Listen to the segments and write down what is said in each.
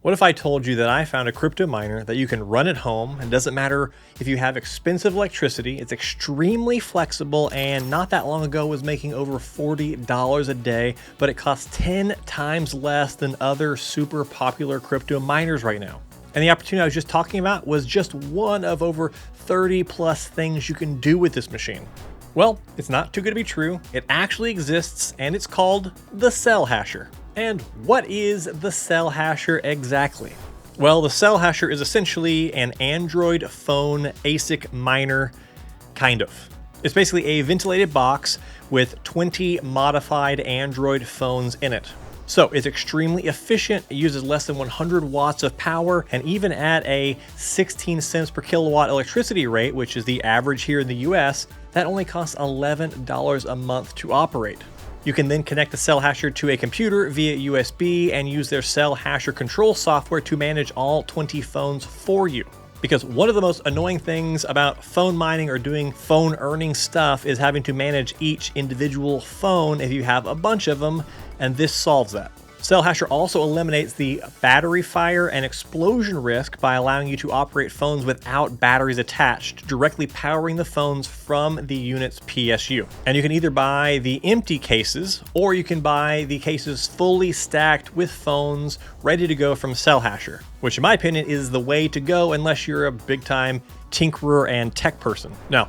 What if I told you that I found a crypto miner that you can run at home? It doesn't matter if you have expensive electricity, it's extremely flexible, and not that long ago was making over $40 a day, but it costs 10 times less than other super popular crypto miners right now. And the opportunity I was just talking about was just one of over 30 plus things you can do with this machine. Well, it's not too good to be true. It actually exists, and it's called the CellHasher. And what is the CellHasher exactly? Well, the CellHasher is essentially an Android phone ASIC miner, kind of. It's basically a ventilated box with 20 modified Android phones in it. So it's extremely efficient, it uses less than 100 watts of power, and even at a 16 cents per kilowatt electricity rate, which is the average here in the US, that only costs $11 a month to operate. You can then connect the CellHasher to a computer via USB and use their CellHasher control software to manage all 20 phones for you. Because one of the most annoying things about phone mining or doing phone earning stuff is having to manage each individual phone if you have a bunch of them, and this solves that. CellHasher also eliminates the battery fire and explosion risk by allowing you to operate phones without batteries attached, directly powering the phones from the unit's PSU. And you can either buy the empty cases, or you can buy the cases fully stacked with phones ready to go from CellHasher, which in my opinion is the way to go unless you're a big time tinkerer and tech person. Now,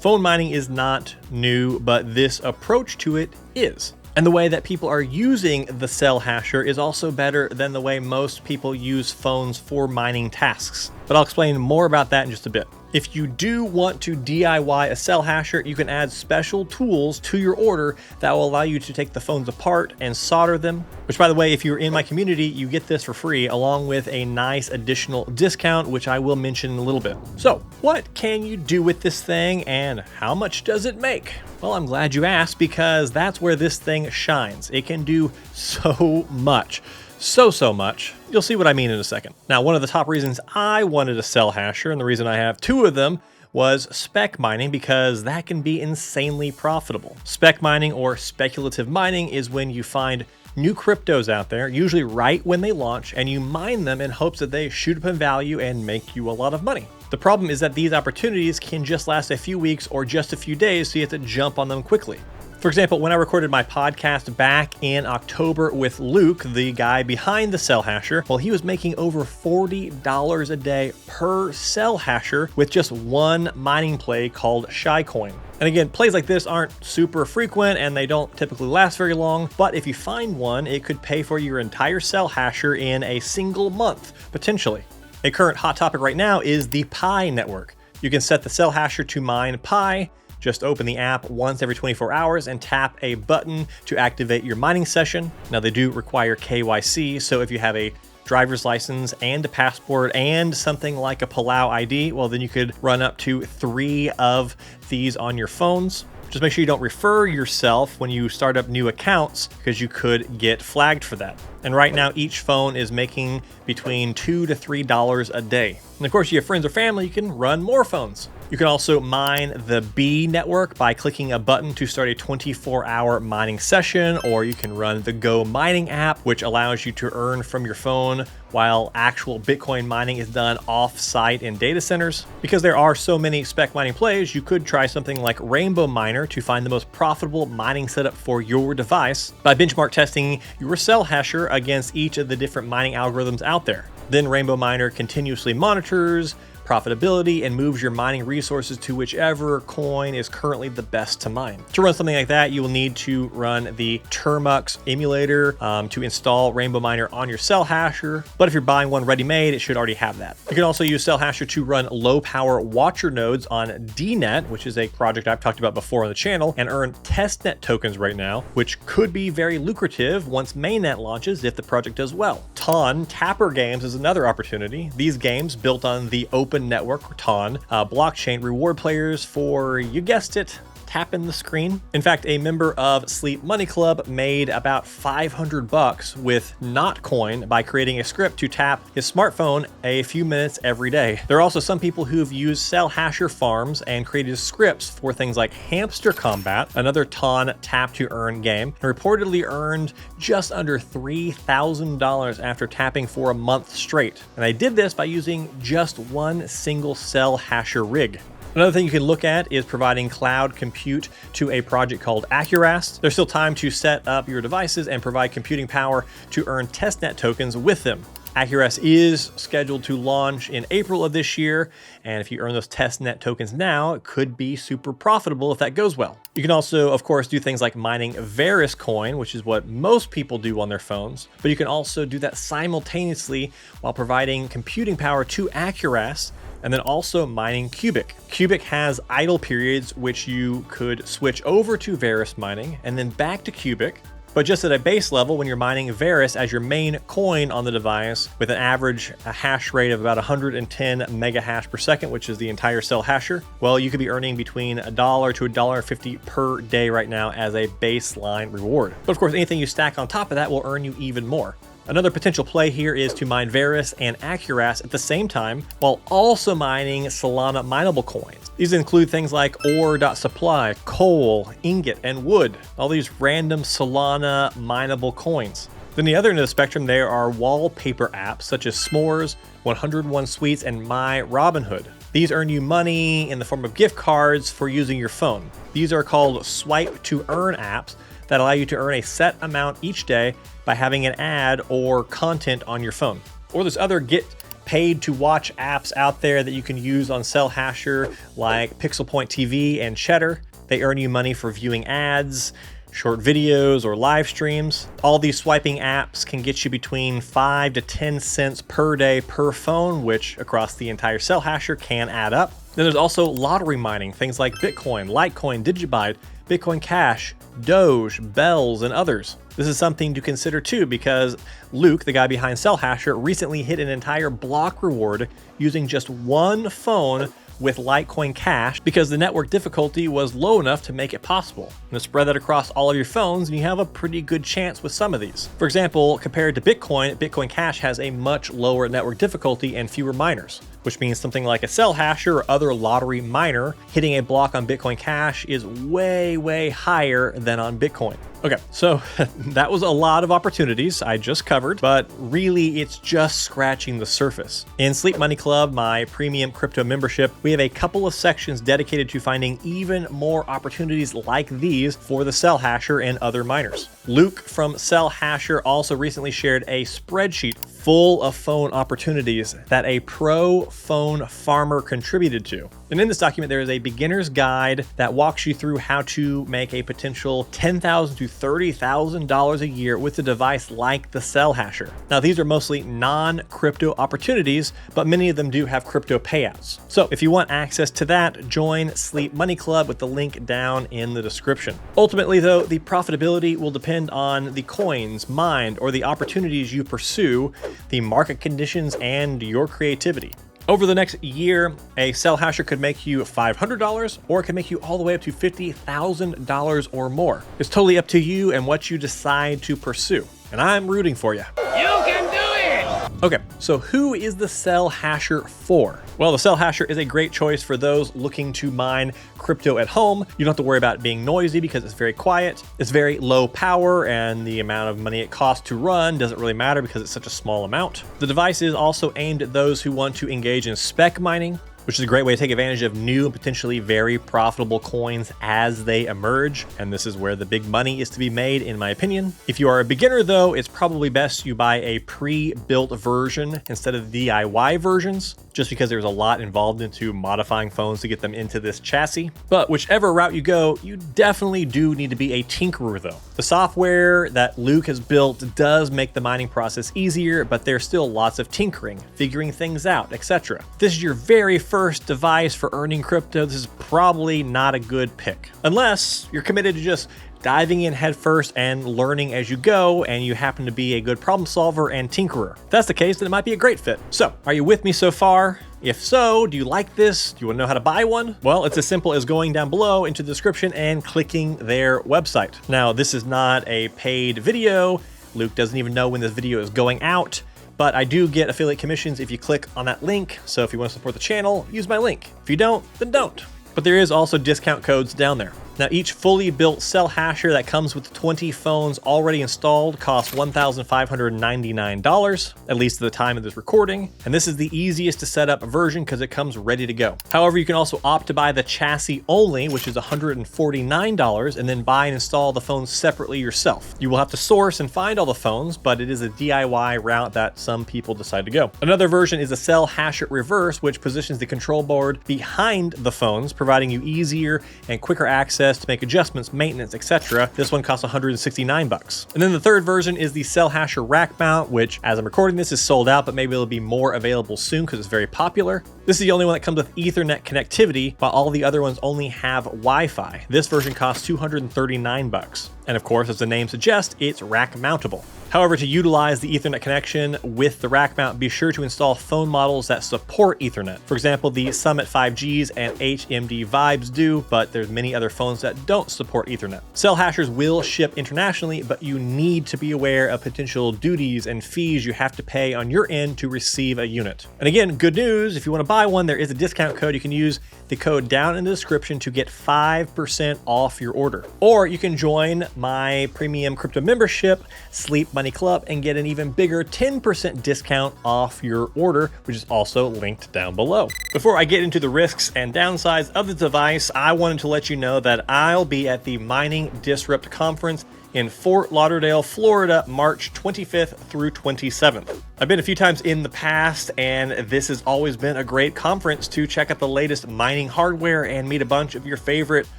phone mining is not new, but this approach to it is. And the way that people are using the CellHasher is also better than the way most people use phones for mining tasks. But I'll explain more about that in just a bit. If you do want to DIY a CellHasher, you can add special tools to your order that will allow you to take the phones apart and solder them. Which, by the way, if you're in my community, you get this for free along with a nice additional discount, which I will mention in a little bit. So, what can you do with this thing and how much does it make? Well, I'm glad you asked, because that's where this thing shines. It can do so much. So much. You'll see what I mean in a second. Now, one of the top reasons I wanted a CellHasher, and the reason I have two of them, was spec mining, because that can be insanely profitable. Spec mining, or speculative mining, is when you find new cryptos out there, usually right when they launch, and you mine them in hopes that they shoot up in value and make you a lot of money. The problem is that these opportunities can just last a few weeks or just a few days, so you have to jump on them quickly. For example, when I recorded my podcast back in October with Luke, the guy behind the CellHasher, well, he was making over $40 a day per CellHasher with just one mining play called ShyCoin. And again, plays like this aren't super frequent and they don't typically last very long, but if you find one, it could pay for your entire CellHasher in a single month, potentially. A current hot topic right now is the Pi network. You can set the CellHasher to mine Pi. Just open the app once every 24 hours and tap a button to activate your mining session. Now, they do require KYC, so if you have a driver's license and a passport and something like a Palau ID, well, then you could run up to 3 of these on your phones. Just make sure you don't refer yourself when you start up new accounts, because you could get flagged for that. And right now, each phone is making between $2 to $3 a day. And of course, if you have friends or family, you can run more phones. You can also mine the B network by clicking a button to start a 24-hour mining session, or you can run the Go Mining app, which allows you to earn from your phone while actual Bitcoin mining is done off-site in data centers. Because there are so many spec mining plays, you could try something like Rainbow Miner to find the most profitable mining setup for your device by benchmark testing your CellHasher against each of the different mining algorithms out there. Then Rainbow Miner continuously monitors profitability and moves your mining resources to whichever coin is currently the best to mine. To run something like that, you will need to run the Termux emulator to install Rainbow Miner on your CellHasher. But if you're buying one ready-made, it should already have that. You can also use CellHasher to run low-power Watcher nodes on DNet, which is a project I've talked about before on the channel, and earn testnet tokens right now, which could be very lucrative once mainnet launches if the project does well. TON Tapper Games is another opportunity. These games, built on the Open Network, or TON, blockchain, reward players for, you guessed it, tapping the screen. In fact, a member of Sleep Money Club made about $500 with Notcoin by creating a script to tap his smartphone a few minutes every day. There are also some people who've used CellHasher farms and created scripts for things like Hamster Combat, another ton tap to earn game, and reportedly earned just under $3,000 after tapping for a month straight. And they did this by using just one single CellHasher rig. Another thing you can look at is providing cloud compute to a project called Accurast. There's still time to set up your devices and provide computing power to earn testnet tokens with them. Accurast is scheduled to launch in April of this year, and if you earn those testnet tokens now, it could be super profitable if that goes well. You can also, of course, do things like mining Varus coin, which is what most people do on their phones, but you can also do that simultaneously while providing computing power to Accurast, and then also mining Cubic. Cubic has idle periods, which you could switch over to Varus mining and then back to Cubic. But just at a base level, when you're mining Varus as your main coin on the device with an average hash rate of about 110 mega hash per second, which is the entire CellHasher, well, you could be earning between $1 to $1.50 per day right now as a baseline reward. But of course, anything you stack on top of that will earn you even more. Another potential play here is to mine Varus and Accurast at the same time while also mining Solana mineable coins. These include things like ore.supply, coal, ingot, and wood, all these random Solana mineable coins. Then the other end of the spectrum, there are wallpaper apps such as S'mores, 101 Sweets, and My Robinhood. These earn you money in the form of gift cards for using your phone. These are called swipe to earn apps that allow you to earn a set amount each day by having an ad or content on your phone. Or there's other get paid to watch apps out there that you can use on CellHasher like Pixel Point TV and Cheddar. They earn you money for viewing ads, short videos, or live streams. All these swiping apps can get you between 5 to 10 cents per day per phone, which across the entire CellHasher can add up. Then there's also lottery mining, things like Bitcoin, Litecoin, Digibyte, Bitcoin Cash, Doge, Bells, and others. This is something to consider too, because Luke, the guy behind CellHasher, recently hit an entire block reward using just one phone with Litecoin Cash because the network difficulty was low enough to make it possible. And to spread that across all of your phones, and you have a pretty good chance with some of these. For example, compared to Bitcoin, Bitcoin Cash has a much lower network difficulty and fewer miners, which means something like a CellHasher or other lottery miner hitting a block on Bitcoin Cash is way, way higher than on Bitcoin. Okay, so that was a lot of opportunities I just covered, but really it's just scratching the surface. In Sleep Money Club, my premium crypto membership, we have a couple of sections dedicated to finding even more opportunities like these for the CellHasher and other miners. Luke from CellHasher also recently shared a spreadsheet full of phone opportunities that a pro phone farmer contributed to. And in this document, there is a beginner's guide that walks you through how to make a potential $10,000 to $30,000 a year with a device like the CellHasher. Now, these are mostly non-crypto opportunities, but many of them do have crypto payouts. So if you want access to that, join Sleep Money Club with the link down in the description. Ultimately, though, the profitability will depend on the coins mined or the opportunities you pursue, the market conditions, and your creativity. Over the next year, a CellHasher could make you $500 or it could make you all the way up to $50,000 or more. It's totally up to you and what you decide to pursue. And I'm rooting for you. You can do it! Okay, so who is the CellHasher for? Well, the CellHasher is a great choice for those looking to mine crypto at home. You don't have to worry about it being noisy because it's very quiet. It's very low power, and the amount of money it costs to run doesn't really matter because it's such a small amount. The device is also aimed at those who want to engage in spec mining, which is a great way to take advantage of new and potentially very profitable coins as they emerge. And this is where the big money is to be made, in my opinion. If you are a beginner, though, it's probably best you buy a pre-built version instead of DIY versions, just because there's a lot involved into modifying phones to get them into this chassis. But whichever route you go, you definitely do need to be a tinkerer, though. The software that Luke has built does make the mining process easier, but there's still lots of tinkering, figuring things out, etc. This is your very first device for earning crypto. This is probably not a good pick, unless you're committed to just diving in headfirst and learning as you go, and you happen to be a good problem solver and tinkerer. If that's the case, then it might be a great fit. So, are you with me so far? If so, do you like this? Do you want to know how to buy one? Well, it's as simple as going down below into the description and clicking their website. Now, this is not a paid video. Luke doesn't even know when this video is going out, but I do get affiliate commissions if you click on that link. So if you want to support the channel, use my link. If you don't, then don't. But there is also discount codes down there. Now, each fully built CellHasher that comes with 20 phones already installed costs $1,599, at least at the time of this recording. And this is the easiest to set up version because it comes ready to go. However, you can also opt to buy the chassis only, which is $149, and then buy and install the phones separately yourself. You will have to source and find all the phones, but it is a DIY route that some people decide to go. Another version is a CellHasher Reverse, which positions the control board behind the phones, providing you easier and quicker access to make adjustments, maintenance, etc. This one costs $169. And then the third version is the CellHasher Rack Mount, which as I'm recording this is sold out, but maybe it'll be more available soon because it's very popular. This is the only one that comes with Ethernet connectivity, while all the other ones only have Wi-Fi. This version costs $239. And of course, as the name suggests, it's rack mountable. However, to utilize the Ethernet connection with the rack mount, be sure to install phone models that support Ethernet. For example, the Summit 5Gs and HMD Vibes do, but there's many other phones that don't support Ethernet. CellHashers will ship internationally, but you need to be aware of potential duties and fees you have to pay on your end to receive a unit. And again, good news, if you want to buy one, there is a discount code. You can use the code down in the description to get 5% off your order. Or you can join my premium crypto membership, Sleep Money Club, and get an even bigger 10% discount off your order, which is also linked down below. Before I get into the risks and downsides of the device, I wanted to let you know that I'll be at the Mining Disrupt Conference in Fort Lauderdale, Florida, March 25th through 27th. I've been a few times in the past, and this has always been a great conference to check out the latest mining hardware and meet a bunch of your favorite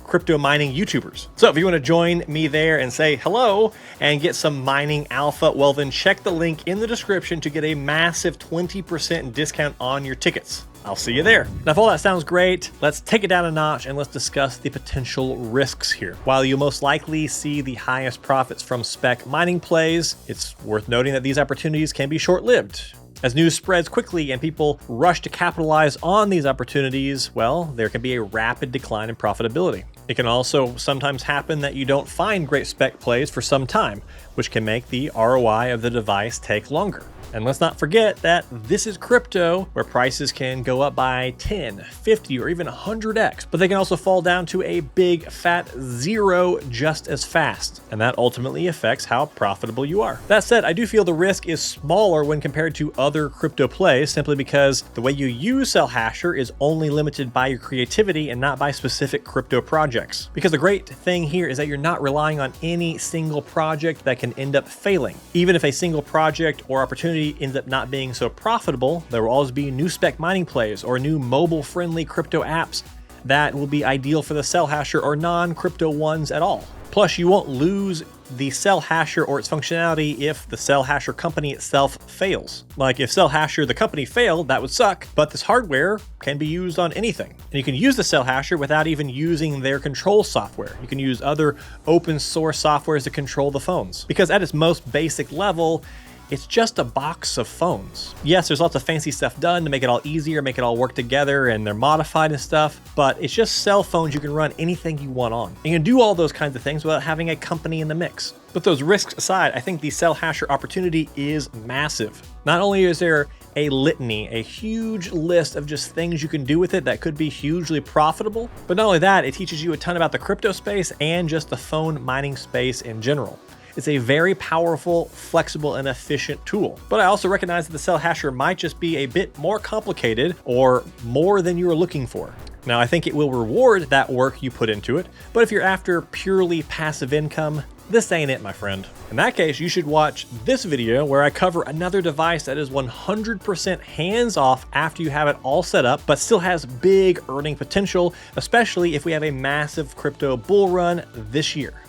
crypto mining YouTubers. So if you want to join me there and say hello and get some mining alpha, well then check the link in the description to get a massive 20% discount on your tickets. I'll see you there. Now, if all that sounds great, let's take it down a notch and let's discuss the potential risks here. While you'll most likely see the highest profits from spec mining plays, it's worth noting that these opportunities can be short-lived. As news spreads quickly and people rush to capitalize on these opportunities, well, there can be a rapid decline in profitability. It can also sometimes happen that you don't find great spec plays for some time, which can make the ROI of the device take longer. And let's not forget that this is crypto, where prices can go up by 10, 50, or even 100x, but they can also fall down to a big fat zero just as fast. And that ultimately affects how profitable you are. That said, I do feel the risk is smaller when compared to other crypto plays, simply because the way you use CellHasher is only limited by your creativity and not by specific crypto projects. Because the great thing here is that you're not relying on any single project that can end up failing. Even if a single project or opportunity ends up not being so profitable, there will always be new spec mining plays or new mobile-friendly crypto apps that will be ideal for the CellHasher or non-crypto ones at all. Plus, you won't lose the CellHasher or its functionality if the CellHasher company itself fails. Like if CellHasher, the company, failed, that would suck, but this hardware can be used on anything. And you can use the CellHasher without even using their control software. You can use other open source softwares to control the phones. Because at its most basic level, it's just a box of phones. Yes, there's lots of fancy stuff done to make it all easier, make it all work together, and they're modified and stuff, but it's just cell phones you can run anything you want on. And you can do all those kinds of things without having a company in the mix. But those risks aside, I think the CellHasher opportunity is massive. Not only is there a litany, a huge list of just things you can do with it that could be hugely profitable, but not only that, it teaches you a ton about the crypto space and just the phone mining space in general. It's a very powerful, flexible, and efficient tool. But I also recognize that the CellHasher might just be a bit more complicated or more than you were looking for. Now, I think it will reward that work you put into it, but if you're after purely passive income, this ain't it, my friend. In that case, you should watch this video where I cover another device that is 100% hands-off after you have it all set up, but still has big earning potential, especially if we have a massive crypto bull run this year.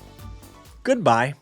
Goodbye.